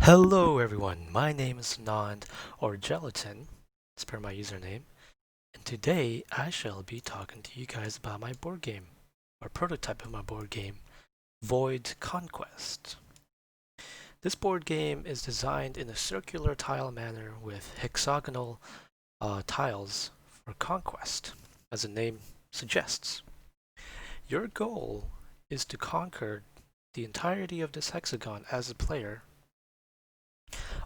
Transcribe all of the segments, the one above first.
Hello everyone, my name is Nand or Gelatin, as per my username, and today I shall be talking to you guys about my board game, or prototype of my board game, Void Conquest. This board game is designed in a circular tile manner with hexagonal tiles for conquest, as the name suggests. Your goal is to conquer the entirety of this hexagon as a player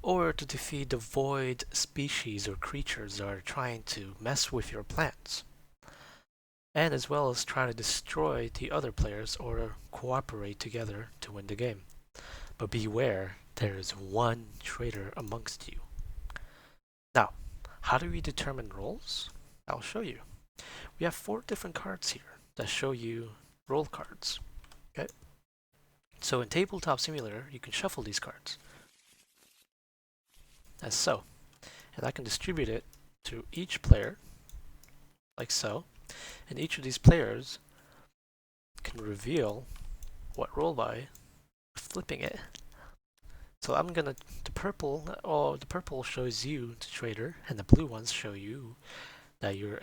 or to defeat the void species or creatures that are trying to mess with your plans, and as well as try to destroy the other players or cooperate together to win the game. But beware, there is one traitor amongst you. Now, how do we determine roles? I'll show you. We have 4 different cards here that show you role cards. Okay? So in Tabletop Simulator, you can shuffle these cards, as so. And I can distribute it to each player, like so. And each of these players can reveal what role by flipping it. So I'm gonna the purple shows you the trader, and the blue ones show you that you're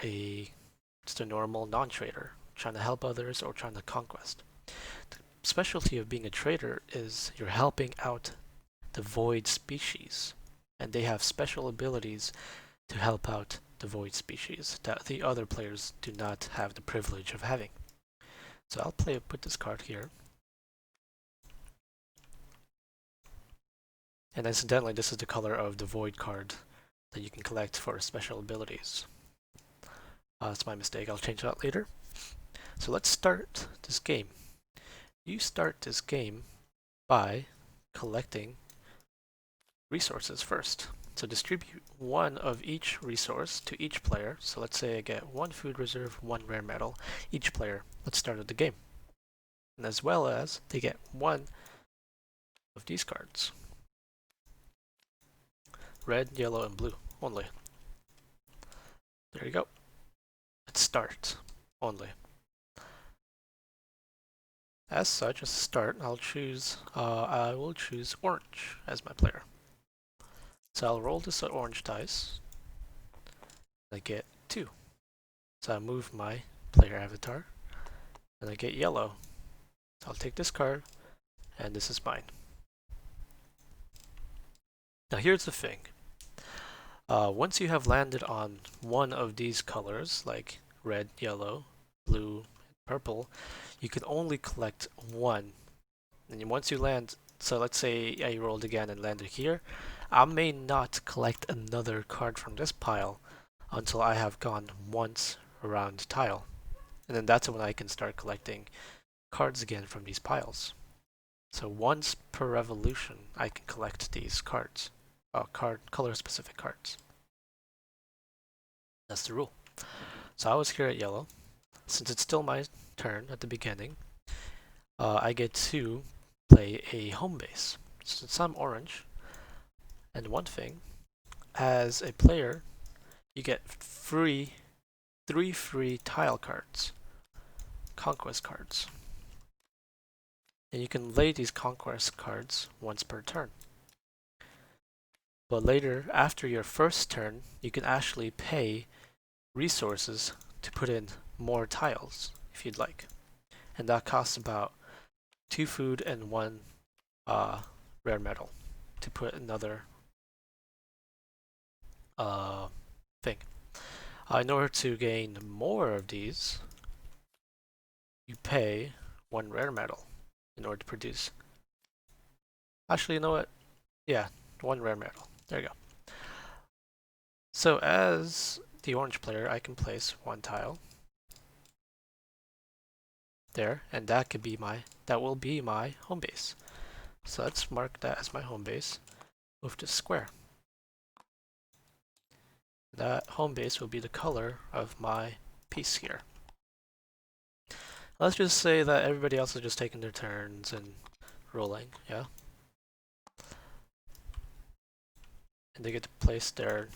just a normal non-trader trying to help others or trying to conquest. The specialty of being a trader is you're helping out the void species, and they have special abilities to help out the void species that the other players do not have the privilege of having. So I'll put this card here. And incidentally, this is the color of the void card that you can collect for special abilities. That's my mistake, I'll change that later. So let's start this game. You start this game by collecting resources first. So distribute 1 of each resource to each player. So let's say I get 1 food reserve, 1 rare metal, each player. Let's start the game. And as well as they get 1 of these cards. Red, yellow, and blue only. There you go. Let's start only. As such, as a start, I will choose orange as my player. So I'll roll this orange dice. I get 2. So I move my player avatar, and I get yellow. So I'll take this card, and this is mine. Now here's the thing. Once you have landed on one of these colors, like red, yellow, blue, and purple, you can only collect 1. And once you land, so let's say I rolled again and landed here, I may not collect another card from this pile until I have gone once around the tile. And then that's when I can start collecting cards again from these piles. So once per revolution, I can collect these cards. Color-specific cards. That's the rule. So I was here at yellow. Since it's still my turn at the beginning, I get to play a home base. Since I'm orange, and one thing, as a player, you get 3 free tile cards, conquest cards. And you can lay these conquest cards once per turn. But later, after your first turn, you can actually pay resources to put in more tiles, if you'd like. And that costs about 2 food and 1 rare metal to put another thing. In order to gain more of these, you pay 1 rare metal in order to produce. Actually, you know what? Yeah, 1 rare metal. There you go. So as the orange player, I can place 1 tile there, and that will be my home base. So let's mark that as my home base. Move to square. That home base will be the color of my piece here. Let's just say that everybody else is just taking their turns and rolling, yeah? And they get to place their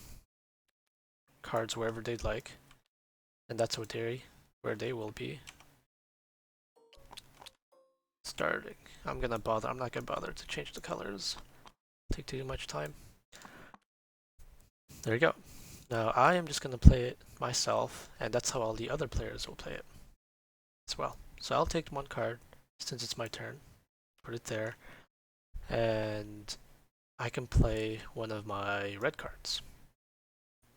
cards wherever they'd like. And that's where they will be starting. I'm not gonna bother to change the colors. take too much time. There you go. Now I am just going to play it myself, and that's how all the other players will play it as well. So I'll take one card, since it's my turn, put it there, and I can play one of my red cards.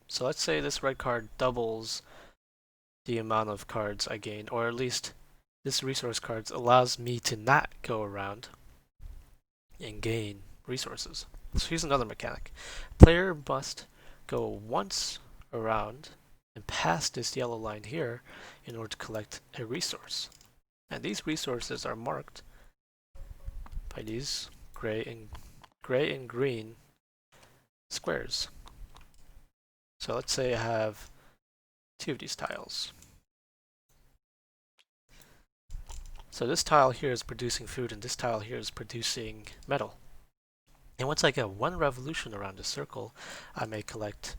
So let's say this red card doubles the amount of cards I gain, or at least this resource cards allows me to not go around and gain resources. So here's another mechanic. Player must go once around and pass this yellow line here in order to collect a resource. And these resources are marked by these gray and green squares. So let's say I have 2 of these tiles. So this tile here is producing food and this tile here is producing metal. And once I get 1 revolution around the circle, I may collect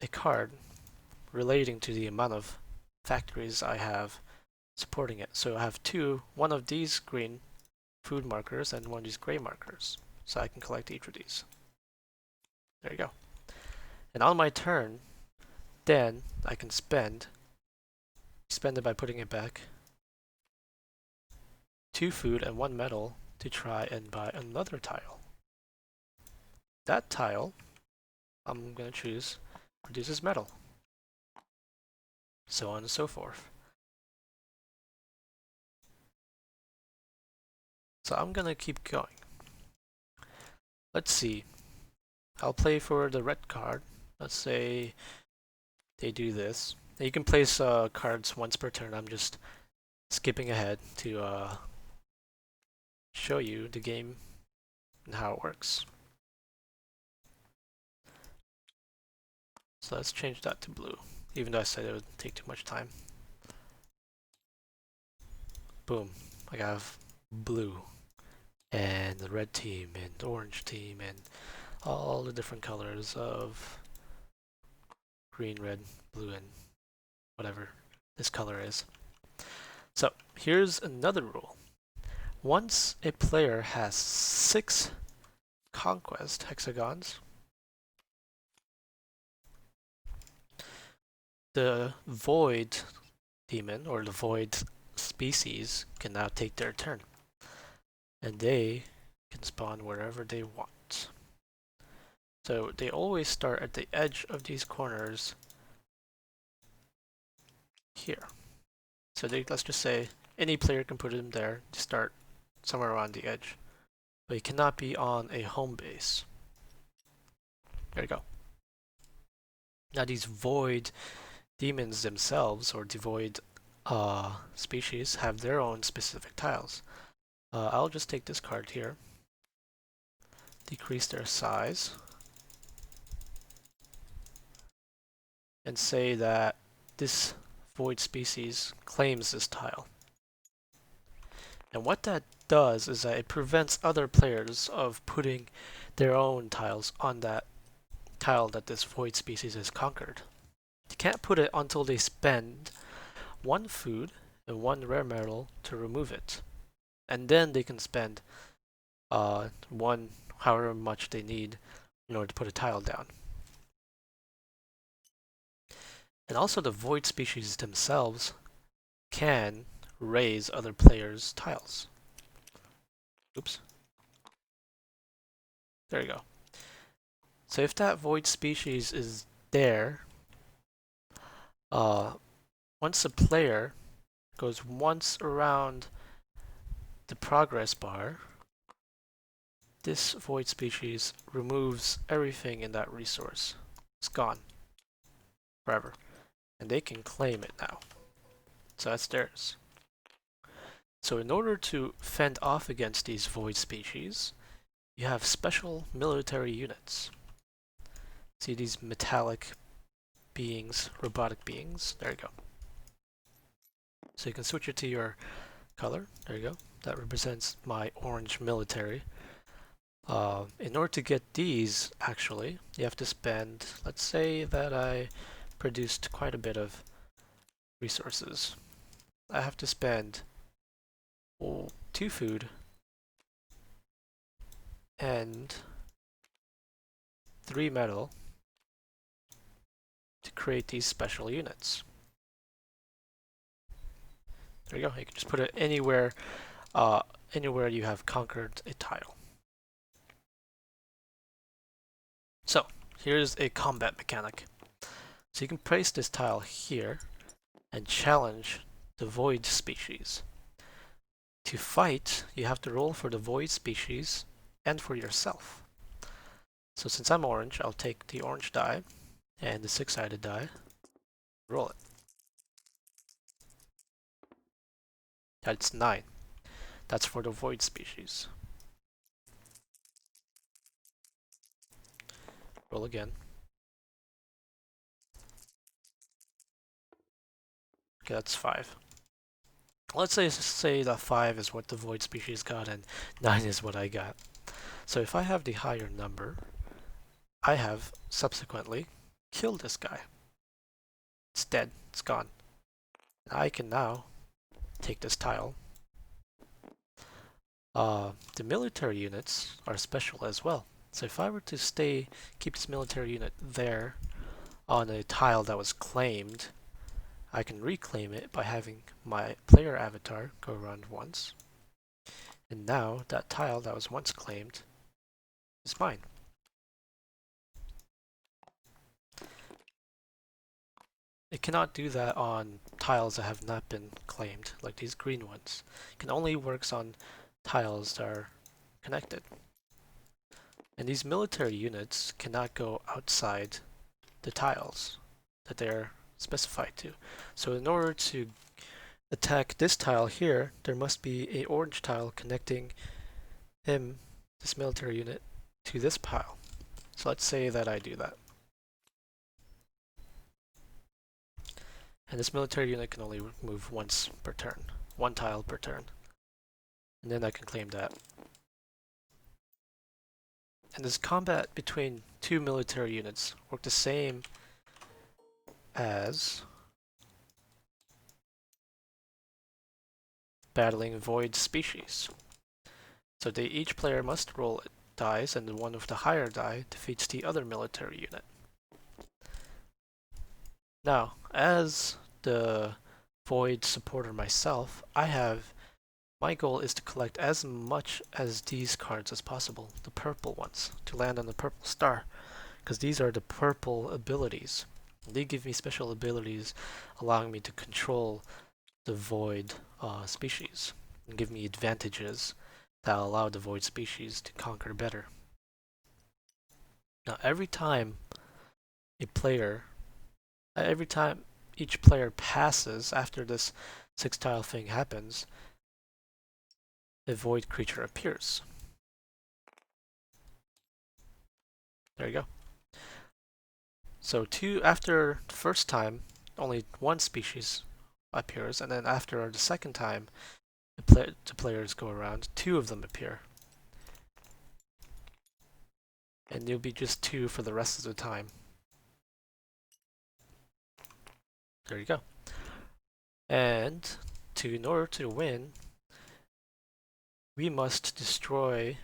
a card relating to the amount of factories I have supporting it. So I have one of these green food markers and one of these gray markers. So I can collect each of these. There you go. And on my turn, then I can spend it by putting it back, 2 food and 1 metal to try and buy another tile. That tile, I'm going to choose, produces metal. So on and so forth. So I'm going to keep going. Let's see. I'll play for the red card. Let's say they do this. Now you can place cards once per turn. I'm just skipping ahead to show you the game and how it works. So let's change that to blue, even though I said it would take too much time. Boom. I have blue and the red team and the orange team and all the different colors of green, red, blue, and whatever this color is. So here's another rule. Once a player has 6 Conquest hexagons, the Void demon or the Void species can now take their turn. And they can spawn wherever they want. So they always start at the edge of these corners here. So let's just say any player can put them there to start somewhere around the edge. But it cannot be on a home base. There you go. Now these void demons themselves, or the void species, have their own specific tiles. I'll just take this card here, decrease their size, and say that this void species claims this tile. And what that does is that it prevents other players of putting their own tiles on that tile that this void species has conquered. You can't put it until they spend 1 food and 1 rare metal to remove it. And then they can spend 1 however much they need in order to put a tile down. And also the void species themselves can raise other players' tiles. Oops. There you go. So if that void species is there, once a player goes once around the progress bar, this void species removes everything in that resource. It's gone forever. And they can claim it now. So that's theirs. So in order to fend off against these void species, you have special military units. See these metallic beings, robotic beings? There you go. So you can switch it to your color. There you go. That represents my orange military. In order to get these, actually, you have to spend, let's say that I produced quite a bit of resources. I have to spend 2 food and 3 metal to create these special units. There you go. You can just put it anywhere, anywhere you have conquered a tile. So here's a combat mechanic. So you can place this tile here and challenge the void species. To fight, you have to roll for the void species and for yourself. So since I'm orange, I'll take the orange die and the 6-sided die, roll it. That's 9. That's for the void species. Roll again. Okay, that's 5. Let's say that 5 is what the void species got and 9 is what I got. So if I have the higher number, I have subsequently killed this guy. It's dead. It's gone. I can now take this tile. The military units are special as well. So if I were to keep this military unit there on a tile that was claimed, I can reclaim it by having my player avatar go around once. And now that tile that was once claimed is mine. It cannot do that on tiles that have not been claimed, like these green ones. It can only work on tiles that are connected. And these military units cannot go outside the tiles that they're specified to. So in order to attack this tile here, there must be a orange tile connecting this military unit, to this pile. So let's say that I do that. And this military unit can only move once per turn, 1 tile per turn. And then I can claim that. And this combat between 2 military units work the same as battling void species. So each player must roll dice, and the one with the higher die defeats the other military unit. Now, as the void supporter myself, my goal is to collect as much as these cards as possible, the purple ones, to land on the purple star, because these are the purple abilities. They give me special abilities allowing me to control the void species and give me advantages that allow the void species to conquer better. Now every time each player passes after this 6 tile thing happens, a void creature appears. There you go. So after the first time, only 1 species appears, and then after the second time the players go around, 2 of them appear. And there'll be just 2 for the rest of the time. There you go. And in order to win, we must destroy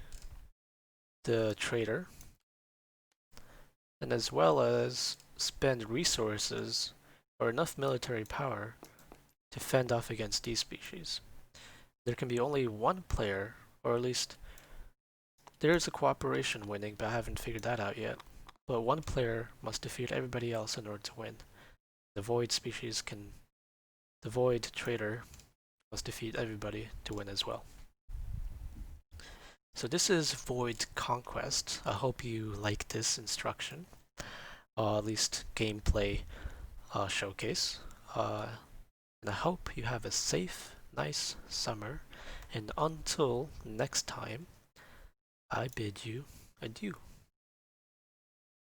the traitor, and as well as spend resources or enough military power to fend off against these species. There can be only 1 player, or at least there's a cooperation winning, but I haven't figured that out yet. But 1 player must defeat everybody else in order to win. The void traitor must defeat everybody to win as well. So this is Void Conquest. I hope you like this instruction, at least gameplay showcase. And I hope you have a safe, nice summer. And until next time, I bid you adieu.